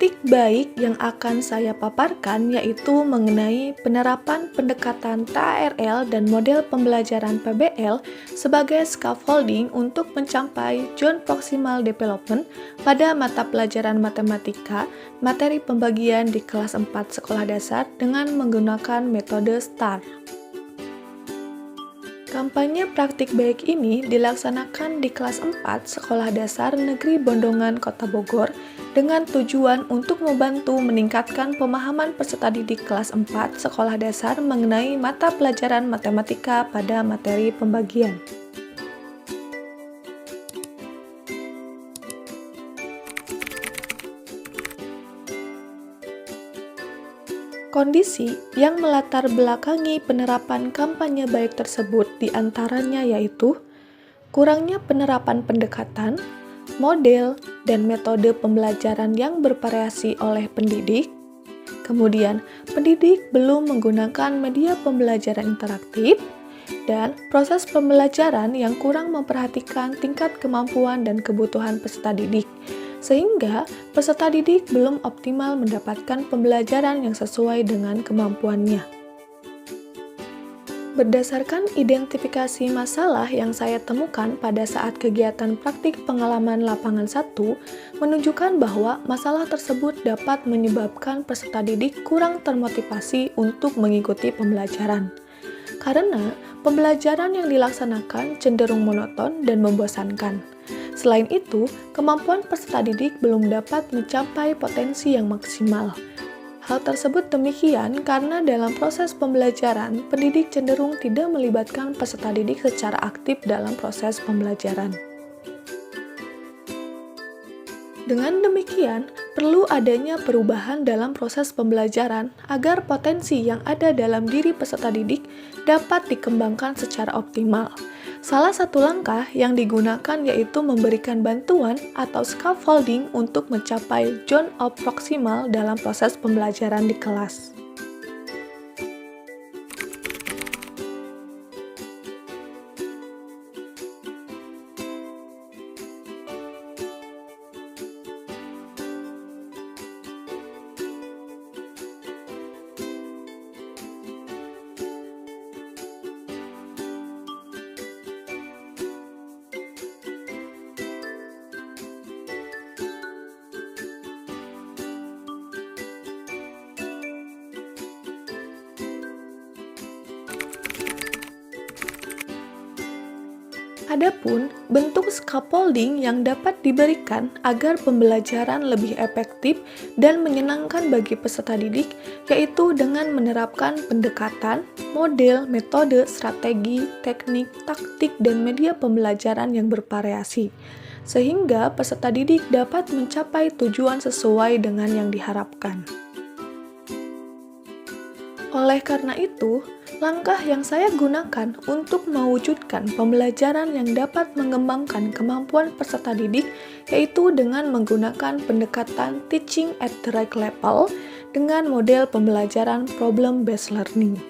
Praktik baik yang akan saya paparkan yaitu mengenai penerapan pendekatan TARL dan model pembelajaran PBL sebagai scaffolding untuk mencapai Joint Proximal Development pada mata pelajaran matematika, materi pembagian di kelas 4 sekolah dasar dengan menggunakan metode STAR. Kampanye praktik baik ini dilaksanakan di kelas 4 Sekolah Dasar Negeri Bondongan, Kota Bogor, dengan tujuan untuk membantu meningkatkan pemahaman peserta didik kelas 4 Sekolah Dasar mengenai mata pelajaran matematika pada materi pembagian. Kondisi yang melatar belakangi penerapan kampanye baik tersebut diantaranya yaitu kurangnya penerapan pendekatan, model, dan metode pembelajaran yang bervariasi oleh pendidik, kemudian pendidik belum menggunakan media pembelajaran interaktif, dan proses pembelajaran yang kurang memperhatikan tingkat kemampuan dan kebutuhan peserta didik, sehingga peserta didik belum optimal mendapatkan pembelajaran yang sesuai dengan kemampuannya. Berdasarkan identifikasi masalah yang saya temukan pada saat kegiatan praktik pengalaman lapangan 1, menunjukkan bahwa masalah tersebut dapat menyebabkan peserta didik kurang termotivasi untuk mengikuti pembelajaran. Karena pembelajaran yang dilaksanakan cenderung monoton dan membosankan. Selain itu, kemampuan peserta didik belum dapat mencapai potensi yang maksimal. Hal tersebut demikian karena dalam proses pembelajaran, pendidik cenderung tidak melibatkan peserta didik secara aktif dalam proses pembelajaran. Dengan demikian, perlu adanya perubahan dalam proses pembelajaran agar potensi yang ada dalam diri peserta didik dapat dikembangkan secara optimal. Salah satu langkah yang digunakan yaitu memberikan bantuan atau scaffolding untuk mencapai Joint Proximal dalam proses pembelajaran di kelas. Adapun bentuk scaffolding yang dapat diberikan agar pembelajaran lebih efektif dan menyenangkan bagi peserta didik yaitu dengan menerapkan pendekatan, model, metode, strategi, teknik, taktik, dan media pembelajaran yang bervariasi, sehingga peserta didik dapat mencapai tujuan sesuai dengan yang diharapkan. Oleh karena itu, langkah yang saya gunakan untuk mewujudkan pembelajaran yang dapat mengembangkan kemampuan peserta didik yaitu dengan menggunakan pendekatan teaching at the right level dengan model pembelajaran problem-based learning.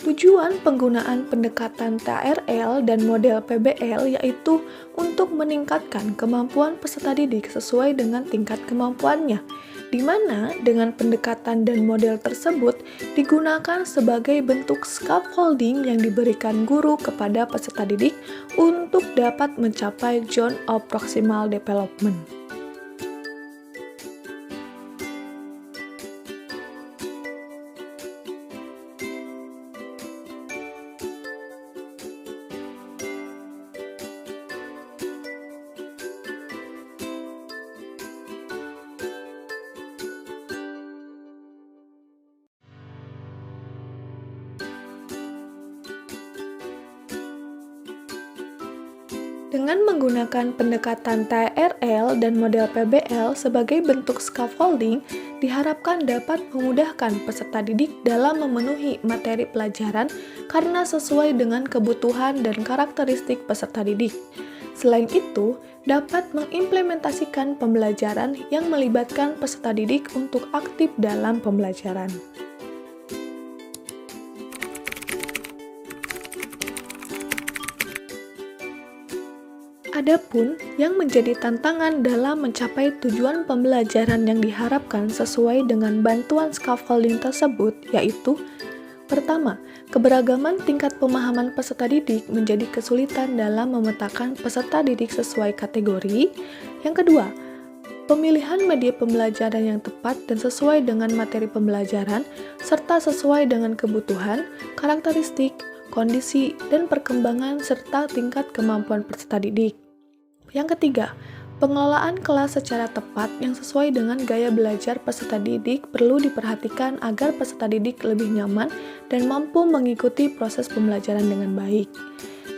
Tujuan penggunaan pendekatan TARL dan model PBL yaitu untuk meningkatkan kemampuan peserta didik sesuai dengan tingkat kemampuannya, di mana dengan pendekatan dan model tersebut digunakan sebagai bentuk scaffolding yang diberikan guru kepada peserta didik untuk dapat mencapai Joint Proximal Development. Dengan menggunakan pendekatan TARL dan model PBL sebagai bentuk scaffolding, diharapkan dapat memudahkan peserta didik dalam memenuhi materi pelajaran karena sesuai dengan kebutuhan dan karakteristik peserta didik. Selain itu, dapat mengimplementasikan pembelajaran yang melibatkan peserta didik untuk aktif dalam pembelajaran. Adapun yang menjadi tantangan dalam mencapai tujuan pembelajaran yang diharapkan sesuai dengan bantuan scaffolding tersebut yaitu: pertama, keberagaman tingkat pemahaman peserta didik menjadi kesulitan dalam memetakan peserta didik sesuai kategori. Yang kedua, pemilihan media pembelajaran yang tepat dan sesuai dengan materi pembelajaran, serta sesuai dengan kebutuhan, karakteristik, kondisi, dan perkembangan serta tingkat kemampuan peserta didik. Yang ketiga, pengelolaan kelas secara tepat yang sesuai dengan gaya belajar peserta didik perlu diperhatikan agar peserta didik lebih nyaman dan mampu mengikuti proses pembelajaran dengan baik.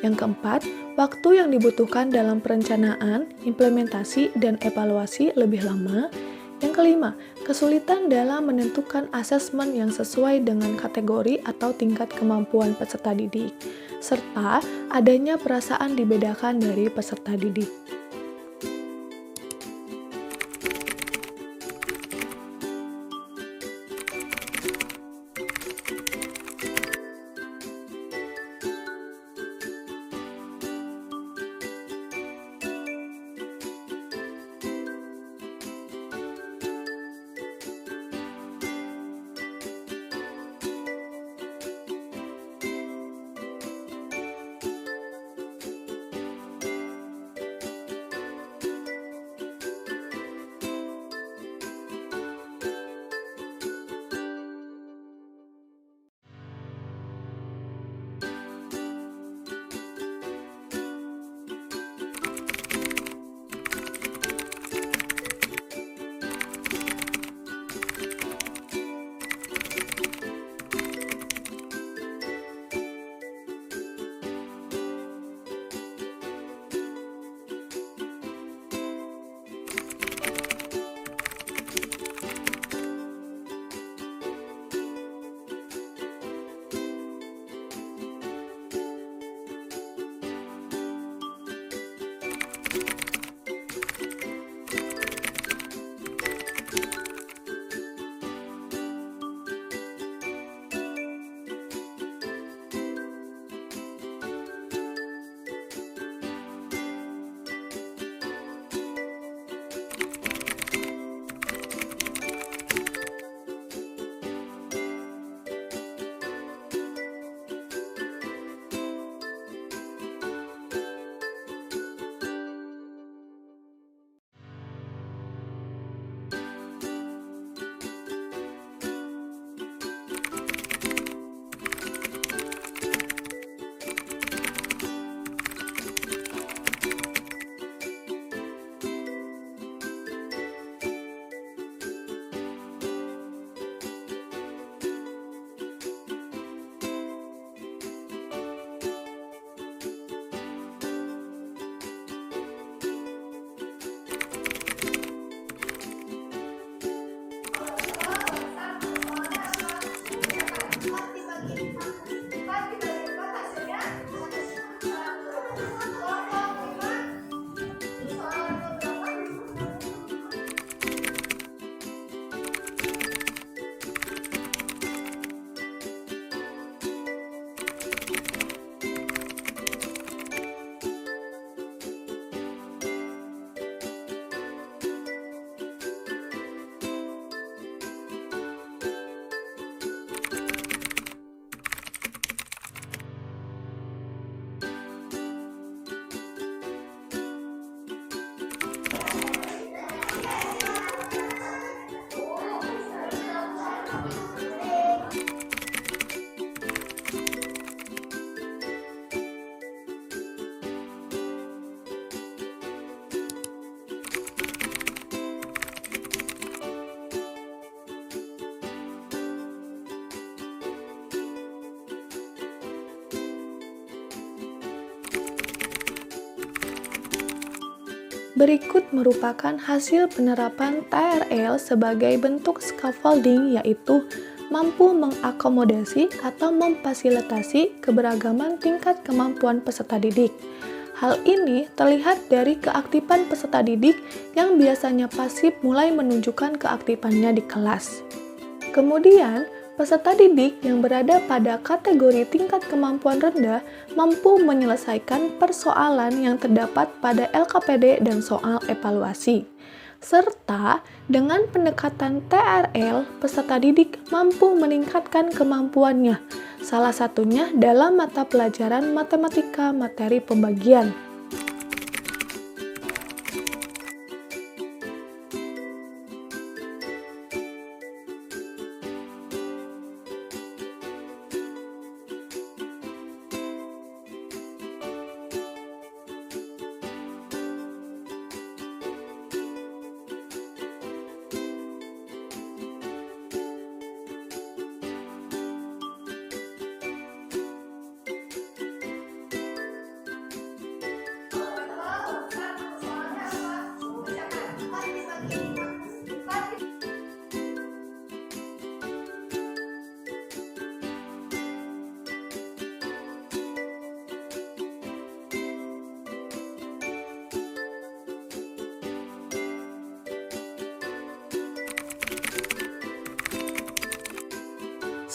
Yang keempat, waktu yang dibutuhkan dalam perencanaan, implementasi, dan evaluasi lebih lama. Yang kelima, kesulitan dalam menentukan asesmen yang sesuai dengan kategori atau tingkat kemampuan peserta didik, serta adanya perasaan dibedakan dari peserta didik. Berikut merupakan hasil penerapan TRL sebagai bentuk scaffolding, yaitu mampu mengakomodasi atau memfasilitasi keberagaman tingkat kemampuan peserta didik. Hal ini terlihat dari keaktifan peserta didik yang biasanya pasif mulai menunjukkan keaktifannya di kelas. Kemudian, Peserta didik yang berada pada kategori tingkat kemampuan rendah mampu menyelesaikan persoalan yang terdapat pada LKPD dan soal evaluasi. Serta dengan pendekatan TRL, peserta didik mampu meningkatkan kemampuannya, salah satunya dalam mata pelajaran matematika materi pembagian.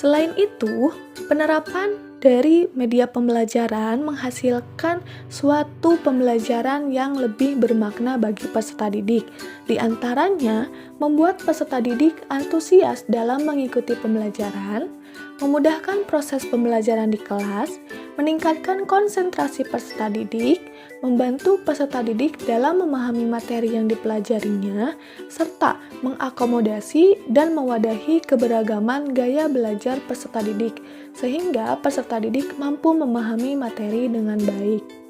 Selain itu, penerapan dari media pembelajaran menghasilkan suatu pembelajaran yang lebih bermakna bagi peserta didik. Di antaranya, membuat peserta didik antusias dalam mengikuti pembelajaran, memudahkan proses pembelajaran di kelas, meningkatkan konsentrasi peserta didik, membantu peserta didik dalam memahami materi yang dipelajarinya, serta mengakomodasi dan mewadahi keberagaman gaya belajar peserta didik, sehingga peserta didik mampu memahami materi dengan baik.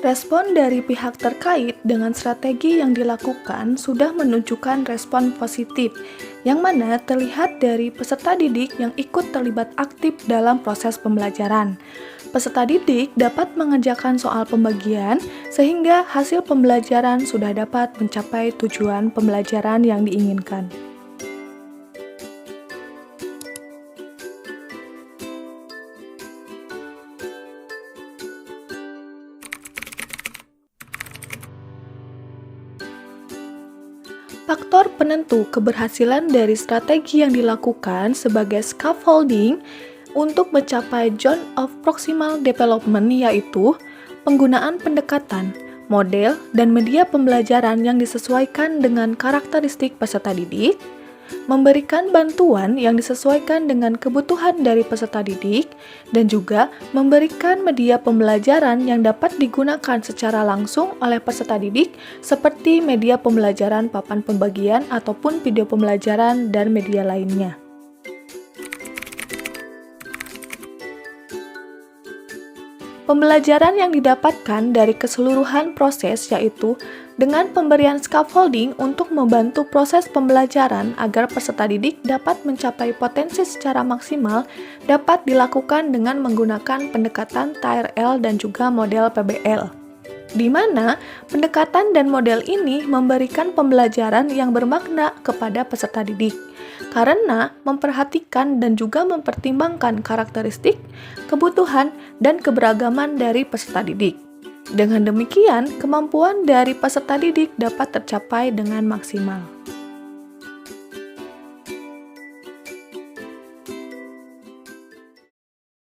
Respon dari pihak terkait dengan strategi yang dilakukan sudah menunjukkan respon positif, yang mana terlihat dari peserta didik yang ikut terlibat aktif dalam proses pembelajaran. Peserta didik dapat mengerjakan soal pembagian, sehingga hasil pembelajaran sudah dapat mencapai tujuan pembelajaran yang diinginkan. Faktor penentu keberhasilan dari strategi yang dilakukan sebagai scaffolding untuk mencapai zone of proximal development yaitu penggunaan pendekatan, model, dan media pembelajaran yang disesuaikan dengan karakteristik peserta didik, memberikan bantuan yang disesuaikan dengan kebutuhan dari peserta didik, dan juga memberikan media pembelajaran yang dapat digunakan secara langsung oleh peserta didik seperti media pembelajaran papan pembagian ataupun video pembelajaran dan media lainnya. Pembelajaran yang didapatkan dari keseluruhan proses yaitu dengan pemberian scaffolding untuk membantu proses pembelajaran agar peserta didik dapat mencapai potensi secara maksimal dapat dilakukan dengan menggunakan pendekatan TRL dan juga model PBL. Di mana pendekatan dan model ini memberikan pembelajaran yang bermakna kepada peserta didik karena memperhatikan dan juga mempertimbangkan karakteristik, kebutuhan, dan keberagaman dari peserta didik. Dengan demikian, kemampuan dari peserta didik dapat tercapai dengan maksimal.